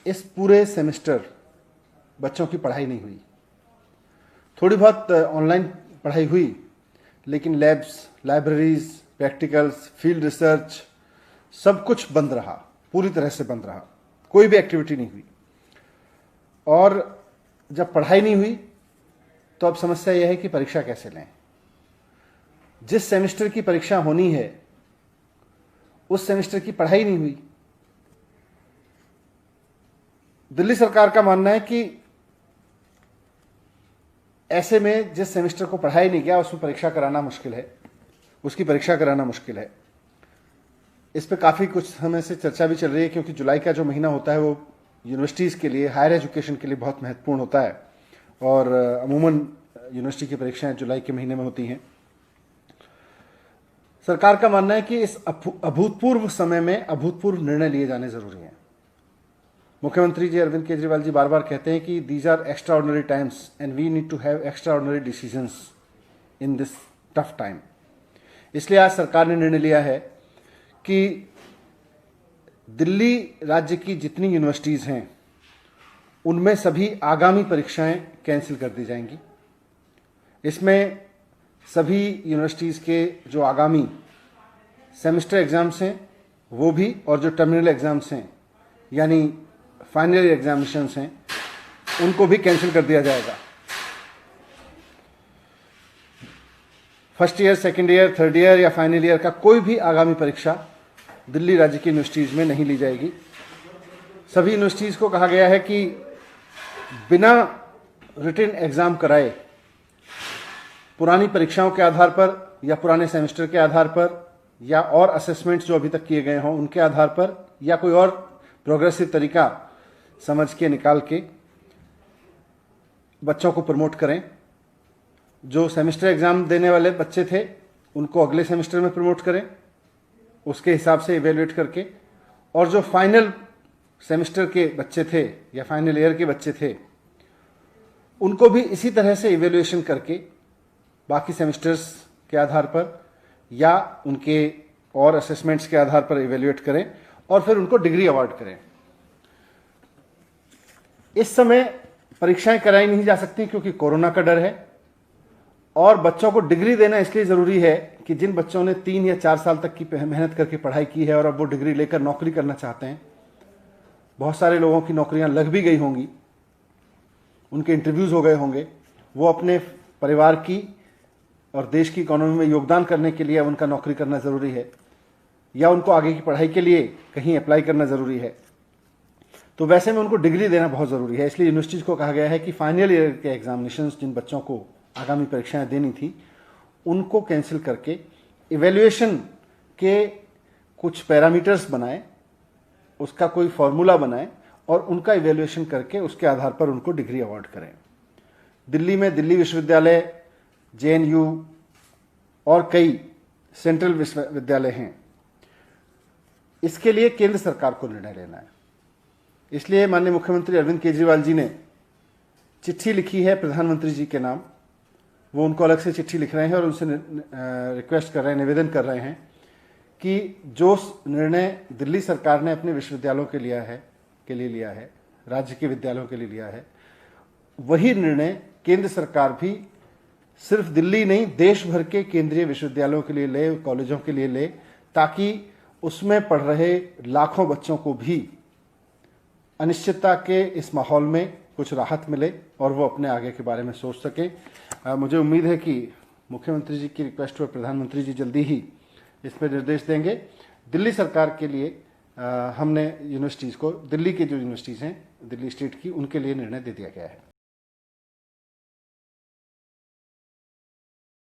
इस पूरे सेमेस्टर बच्चों की पढ़ाई नहीं हुई। थोड़ी बहुत ऑनलाइन पढ़ाई हुई, लेकिन labs, libraries, practicals, field research सब कुछ बंद रहा, पूरी तरह से बंद रहा। कोई भी एक्टिविटी नहीं हुई। और जब पढ़ाई नहीं हुई तो अब समस्या यह है कि परीक्षा कैसे लें। जिस सेमेस्टर की परीक्षा होनी है उस सेमेस्टर की पढ़ाई नहीं हुई। दिल्ली सरकार का मानना है कि ऐसे में जिस सेमेस्टर को पढ़ाई नहीं गया उसमें परीक्षा कराना मुश्किल है, उसकी परीक्षा कराना मुश्किल है। इस पे काफ़ी कुछ समय से चर्चा भी चल रही है, क्योंकि जुलाई का जो महीना होता है वो यूनिवर्सिटीज़ के लिए, हायर एजुकेशन के लिए बहुत महत्वपूर्ण होता है। और अमूमन यूनिवर्सिटी की परीक्षाएं जुलाई के महीने में होती हैं। सरकार का मानना है कि इस अभूतपूर्व समय में अभूतपूर्व निर्णय लिए जाने जरूरी हैं। मुख्यमंत्री जी अरविंद केजरीवाल जी बार बार कहते हैं कि these are extraordinary times and we need to have extraordinary decisions in this tough time. इसलिए आज सरकार ने निर्णय लिया है कि दिल्ली राज्य की जितनी यूनिवर्सिटीज़ हैं उनमें सभी आगामी परीक्षाएं कैंसिल कर दी जाएंगी। इसमें सभी यूनिवर्सिटीज़ के जो आगामी सेमेस्टर एग्ज़ाम्स हैं वो भी, और जो टर्मिनल एग्ज़ाम्स हैं यानी फाइनल एग्जामिनेशंस हैं, उनको भी कैंसिल कर दिया जाएगा। First year, second year, third year या फाइनल ईयर का कोई भी आगामी परीक्षा दिल्ली राज्य की यूनिवर्सिटीज़ में नहीं ली जाएगी। सभी यूनिवर्सिटीज़ को कहा गया है कि बिना रिटन एग्ज़ाम कराए, पुरानी परीक्षाओं के आधार पर या पुराने सेमेस्टर के आधार पर या और असेसमेंट्स जो अभी तक किए गए हों उनके आधार पर या कोई और प्रोग्रेसिव तरीका समझ के निकाल के बच्चों को प्रमोट करें। जो सेमेस्टर एग्ज़ाम देने वाले बच्चे थे उनको अगले सेमेस्टर में प्रमोट करें, उसके हिसाब से इवेल्युएट करके। और जो फाइनल सेमेस्टर के बच्चे थे या फाइनल ईयर के बच्चे थे उनको भी इसी तरह से इवेल्युएशन करके बाकी सेमेस्टर्स के आधार पर या उनके और असेसमेंट्स के आधार पर इवेल्युएट करें और फिर उनको डिग्री अवार्ड करें। इस समय परीक्षाएं कराई नहीं जा सकती क्योंकि कोरोना का डर है, और बच्चों को डिग्री देना इसलिए ज़रूरी है कि जिन बच्चों ने 3 या 4 साल तक की मेहनत करके पढ़ाई की है और अब वो डिग्री लेकर नौकरी करना चाहते हैं, बहुत सारे लोगों की नौकरियां लग भी गई होंगी, उनके इंटरव्यूज़ हो गए होंगे, वो अपने परिवार की और देश की इकोनॉमी में योगदान करने के लिए उनका नौकरी करना ज़रूरी है या उनको आगे की पढ़ाई के लिए कहीं अप्लाई करना ज़रूरी है। तो वैसे में उनको डिग्री देना बहुत ज़रूरी है। इसलिए यूनिवर्सिटीज़ को कहा गया है कि फाइनल ईयर के एग्जामिनेशंस जिन बच्चों को आगामी परीक्षाएं देनी थी उनको कैंसिल करके इवैल्यूएशन के कुछ पैरामीटर्स बनाएं, उसका कोई फॉर्मूला बनाएं और उनका इवैल्यूएशन करके उसके आधार पर उनको डिग्री अवार्ड करें। दिल्ली में दिल्ली विश्वविद्यालय, JNU और कई सेंट्रल विश्वविद्यालय हैं। इसके लिए केंद्र सरकार को निर्णय लेना है। इसलिए माननीय मुख्यमंत्री अरविंद केजरीवाल जी ने चिट्ठी लिखी है प्रधानमंत्री जी के नाम। वो उनको अलग से चिट्ठी लिख रहे हैं और उनसे रिक्वेस्ट कर रहे हैं, निवेदन कर रहे हैं कि जो निर्णय दिल्ली सरकार ने अपने विश्वविद्यालयों के लिए लिया है, राज्य के विद्यालयों के लिए लिया है, वही निर्णय केंद्र सरकार भी सिर्फ दिल्ली नहीं देश भर के केंद्रीय विश्वविद्यालयों के लिए ले, कॉलेजों के लिए ले, ताकि उसमें पढ़ रहे लाखों बच्चों को भी अनिश्चितता के इस माहौल में कुछ राहत मिले और वो अपने आगे के बारे में सोच सकें। मुझे उम्मीद है कि मुख्यमंत्री जी की रिक्वेस्ट पर प्रधानमंत्री जी जल्दी ही इस पर निर्देश देंगे। दिल्ली सरकार के लिए हमने यूनिवर्सिटीज़ को, दिल्ली की जो यूनिवर्सिटीज़ हैं दिल्ली स्टेट की, उनके लिए निर्णय दे दिया गया है।